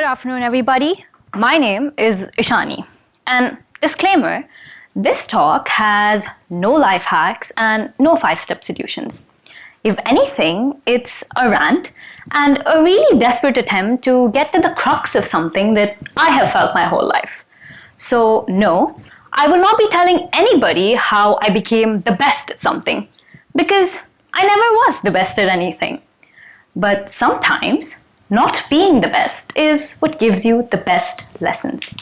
afternoon, everybody. My name is Ishani. And disclaimer, this talk has no life hacks and no five-step solutions. If anything, it's a rant and a really desperate attempt to get to the crux of something that I have felt my whole life. So, no, I will not be telling anybody how I became the best at something, because I never was the best at anything. But sometimes, not being the best is what gives you the best lessons.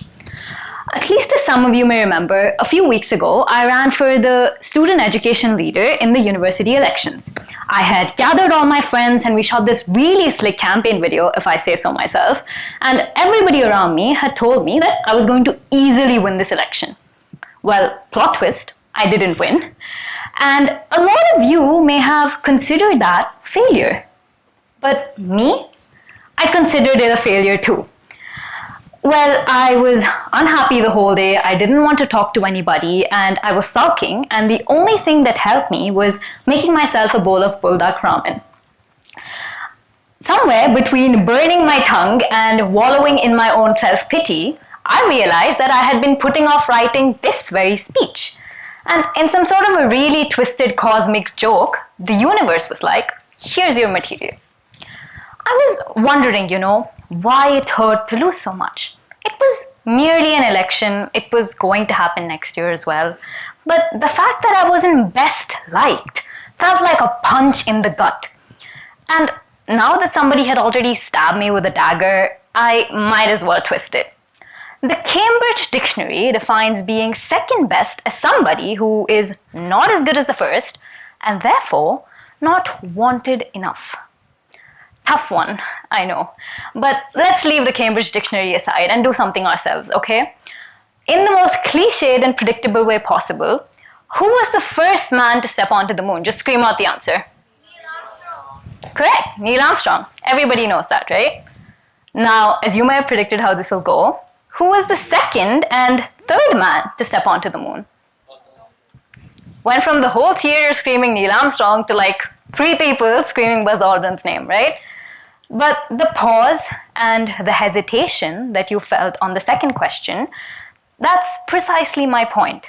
At least as some of you may remember, a few weeks ago, I ran for the student education leader in the university elections. I had gathered all my friends and we shot this really slick campaign video, if I say so myself, and everybody around me had told me that I was going to easily win this election. Well, plot twist, I didn't win. And a lot of you may have considered that failure. But me? I considered it a failure too. Well, I was unhappy the whole day, I didn't want to talk to anybody, and I was sulking, and the only thing that helped me was making myself a bowl of buldak ramen. Somewhere between burning my tongue and wallowing in my own self-pity, I realized that I had been putting off writing this very speech. And in some sort of a really twisted cosmic joke, the universe was like, here's your material. I was wondering, why it hurt to lose so much. It was merely an election. It was going to happen next year as well. But the fact that I wasn't best liked felt like a punch in the gut. And now that somebody had already stabbed me with a dagger, I might as well twist it. The Cambridge Dictionary defines being second best as somebody who is not as good as the first, and therefore not wanted enough. Tough one, I know. But let's leave the Cambridge Dictionary aside and do something ourselves, okay? In the most cliched and predictable way possible, who was the first man to step onto the moon? Just scream out the answer. Neil Armstrong. Correct, Neil Armstrong. Everybody knows that, right? Now, as you may have predicted how this will go, who was the second and third man to step onto the moon? Went from the whole theater screaming Neil Armstrong to like 3 people screaming Buzz Aldrin's name, right? But the pause and the hesitation that you felt on the second question, that's precisely my point.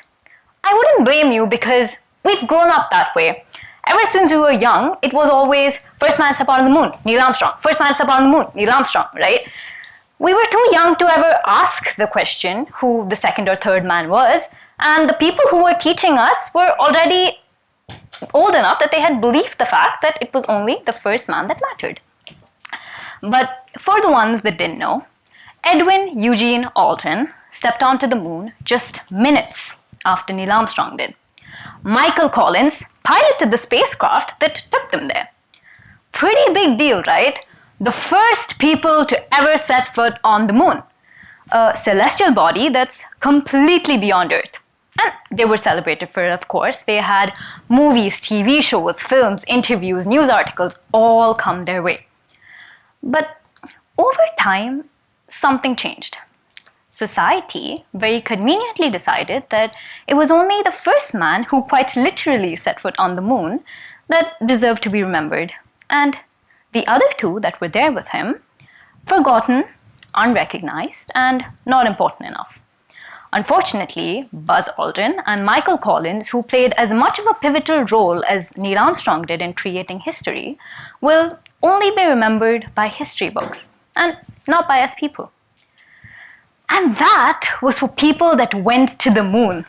I wouldn't blame you because we've grown up that way. Ever since we were young, it was always first man to step on the moon, Neil Armstrong. First man to step on the moon, Neil Armstrong, right? We were too young to ever ask the question who the second or third man was, and the people who were teaching us were already old enough that they had believed the fact that it was only the first man that mattered. But for the ones that didn't know, Edwin Eugene Aldrin stepped onto the moon just minutes after Neil Armstrong did. Michael Collins piloted the spacecraft that took them there. Pretty big deal, right? The first people to ever set foot on the moon. A celestial body that's completely beyond Earth. And they were celebrated for it, of course. They had movies, TV shows, films, interviews, news articles, all come their way. But over time, something changed. Society very conveniently decided that it was only the first man who quite literally set foot on the moon that deserved to be remembered. And the other 2 that were there with him, forgotten, unrecognized, and not important enough. Unfortunately, Buzz Aldrin and Michael Collins, who played as much of a pivotal role as Neil Armstrong did in creating history, will only be remembered by history books, and not by us people. And that was for people that went to the moon.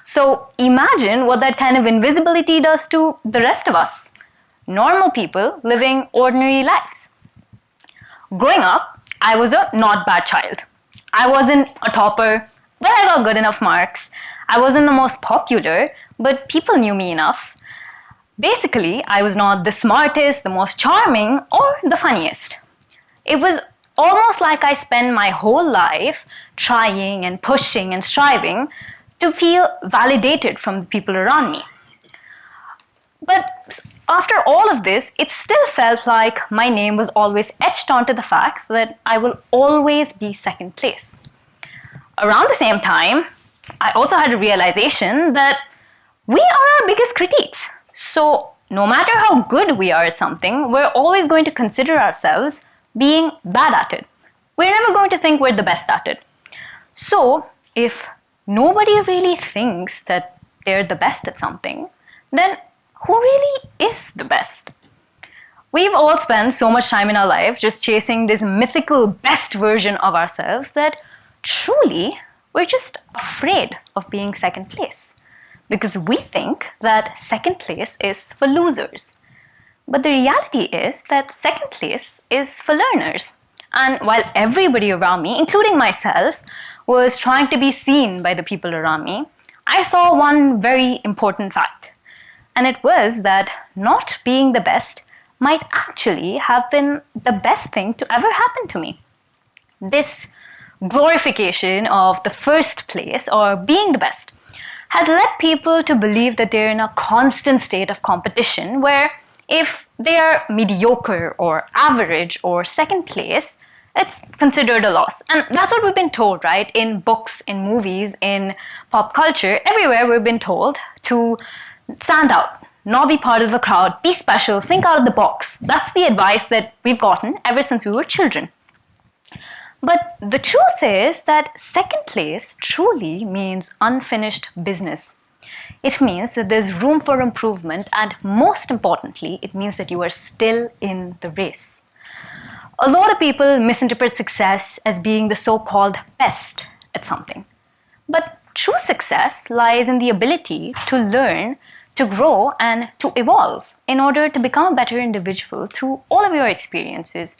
So imagine what that kind of invisibility does to the rest of us. Normal people living ordinary lives. Growing up, I was a not bad child. I wasn't a topper, but I got good enough marks. I wasn't the most popular, but people knew me enough. Basically, I was not the smartest, the most charming, or the funniest. It was almost like I spent my whole life trying and pushing and striving to feel validated from the people around me. But after all of this, it still felt like my name was always etched onto the fact that I will always be second place. Around the same time, I also had a realization that we are our biggest critiques. So no matter how good we are at something, we're always going to consider ourselves being bad at it. we're never going to think we're the best at it. So, if nobody really thinks that they're the best at something, then who really is the best? We've all spent so much time in our life just chasing this mythical best version of ourselves that truly we're just afraid of being second place because we think that second place is for losers. But the reality is that second place is for learners. And while everybody around me, including myself, was trying to be seen by the people around me, I saw one very important fact. And it was that not being the best might actually have been the best thing to ever happen to me. This glorification of the first place or being the best has led people to believe that they're in a constant state of competition where if they are mediocre or average or second place, it's considered a loss. And that's what we've been told, right? In books, in movies, in pop culture, everywhere we've been told to stand out, not be part of the crowd, be special, think out of the box. That's the advice that we've gotten ever since we were children. But the truth is that second place truly means unfinished business. It means that there's room for improvement, and most importantly, it means that you are still in the race. A lot of people misinterpret success as being the so-called best at something. But true success lies in the ability to learn, to grow, and to evolve in order to become a better individual through all of your experiences.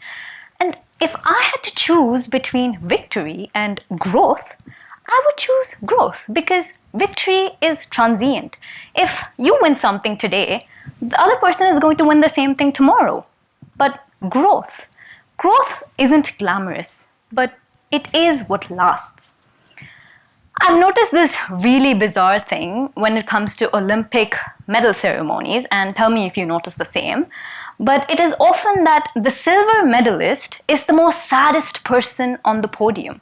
And if I had to choose between victory and growth, I would choose growth because victory is transient. If you win something today, the other person is going to win the same thing tomorrow. But growth isn't glamorous, but it is what lasts. I've noticed this really bizarre thing when it comes to Olympic medal ceremonies, and tell me if you notice the same, but it is often that the silver medalist is the most saddest person on the podium.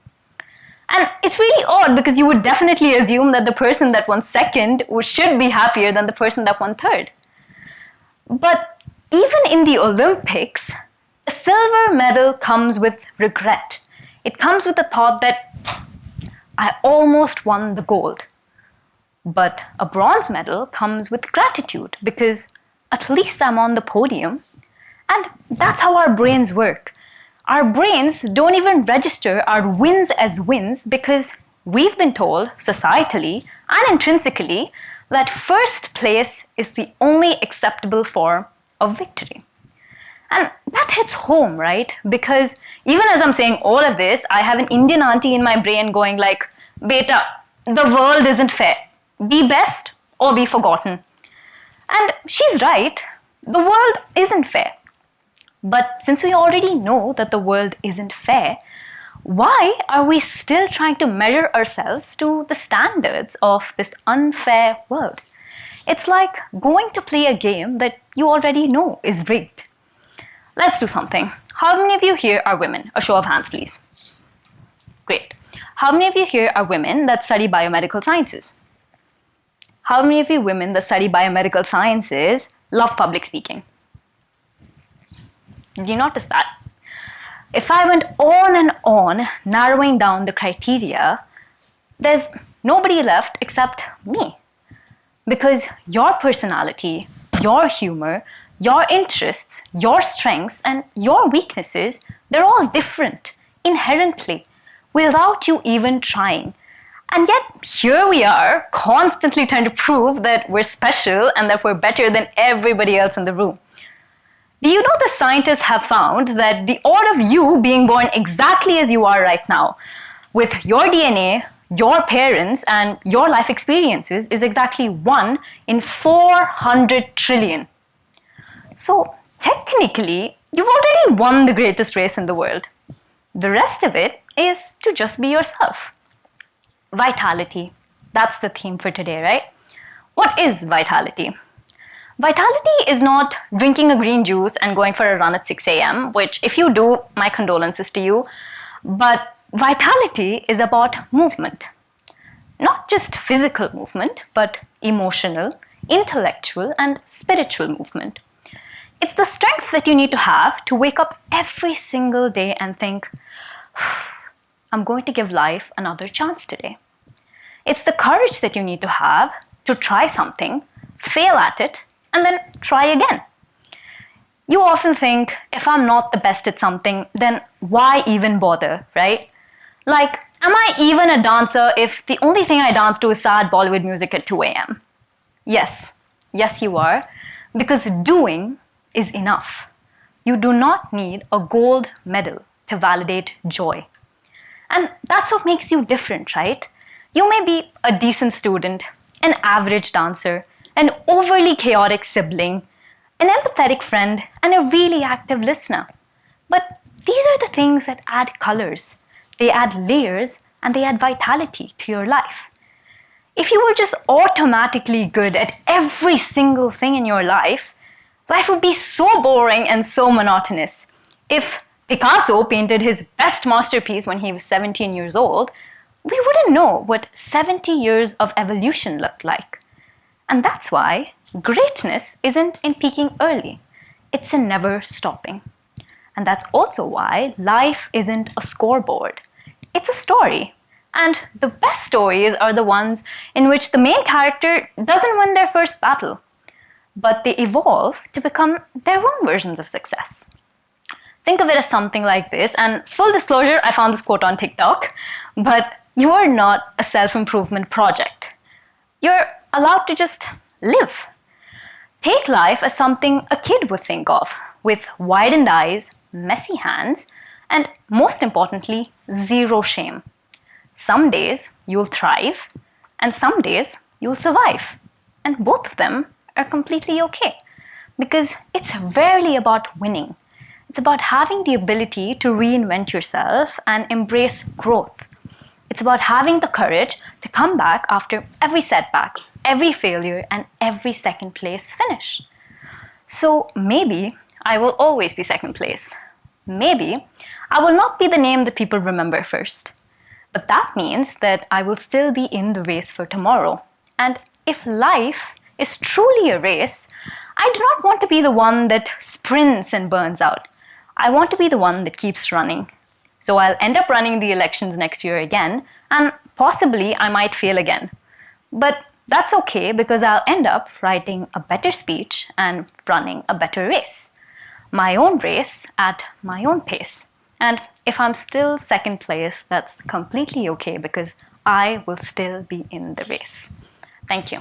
And it's really odd because you would definitely assume that the person that won second should be happier than the person that won third. But even in the Olympics, a silver medal comes with regret. It comes with the thought that I almost won the gold. But a bronze medal comes with gratitude because at least I'm on the podium. And that's how our brains work. Our brains don't even register our wins as wins because we've been told societally and intrinsically that first place is the only acceptable form of victory. And that hits home, right? Because even as I'm saying all of this, I have an Indian auntie in my brain going like, "Beta, the world isn't fair. Be best or be forgotten." And she's right. The world isn't fair. But since we already know that the world isn't fair, why are we still trying to measure ourselves to the standards of this unfair world? It's like going to play a game that you already know is rigged. Let's do something. How many of you here are women? A show of hands, please. Great. How many of you here are women that study biomedical sciences? How many of you women that study biomedical sciences love public speaking? Did you notice that? If I went on and on narrowing down the criteria, there's nobody left except me. Because your personality, your humor, your interests, your strengths, and your weaknesses, they're all different inherently without you even trying. And yet, here we are, constantly trying to prove that we're special and that we're better than everybody else in the room. Do you know the scientists have found that the odds of you being born exactly as you are right now, with your DNA, your parents, and your life experiences, is exactly 1 in 400 trillion. So, technically, you've already won the greatest race in the world. The rest of it is to just be yourself. Vitality. That's the theme for today, right? What is vitality? Vitality is not drinking a green juice and going for a run at 6 a.m., which if you do, my condolences to you. But vitality is about movement. Not just physical movement, but emotional, intellectual, and spiritual movement. It's the strength that you need to have to wake up every single day and think, I'm going to give life another chance today. It's the courage that you need to have to try something, fail at it, and then try again. You often think, if I'm not the best at something, then why even bother, right? Like, am I even a dancer if the only thing I dance to is sad Bollywood music at 2 a.m.? Yes, you are, because doing is enough. You do not need a gold medal to validate joy. And that's what makes you different, right? You may be a decent student, an average dancer, an overly chaotic sibling, an empathetic friend, and a really active listener. But these are the things that add colors, they add layers, and they add vitality to your life. If you were just automatically good at every single thing in your life would be so boring and so monotonous. If Picasso painted his best masterpiece when he was 17 years old, we wouldn't know what 70 years of evolution looked like. And that's why greatness isn't in peaking early, it's in never stopping. And that's also why life isn't a scoreboard, it's a story. And the best stories are the ones in which the main character doesn't win their first battle, but they evolve to become their own versions of success. Think of it as something like this, and full disclosure, I found this quote on TikTok, but you are not a self-improvement project. You're allowed to just live. Take life as something a kid would think of, with widened eyes, messy hands, and most importantly, zero shame. Some days you'll thrive, and some days you'll survive. And both of them are completely okay, because it's rarely about winning. It's about having the ability to reinvent yourself and embrace growth. It's about having the courage to come back after every setback, every failure, and every second place finish. So maybe I will always be second place. Maybe I will not be the name that people remember first. But that means that I will still be in the race for tomorrow. And if life is truly a race, I do not want to be the one that sprints and burns out. I want to be the one that keeps running. So I'll end up running the elections next year again, and possibly I might fail again. But that's okay, because I'll end up writing a better speech and running a better race. My own race at my own pace. And if I'm still second place, that's completely okay, because I will still be in the race. Thank you.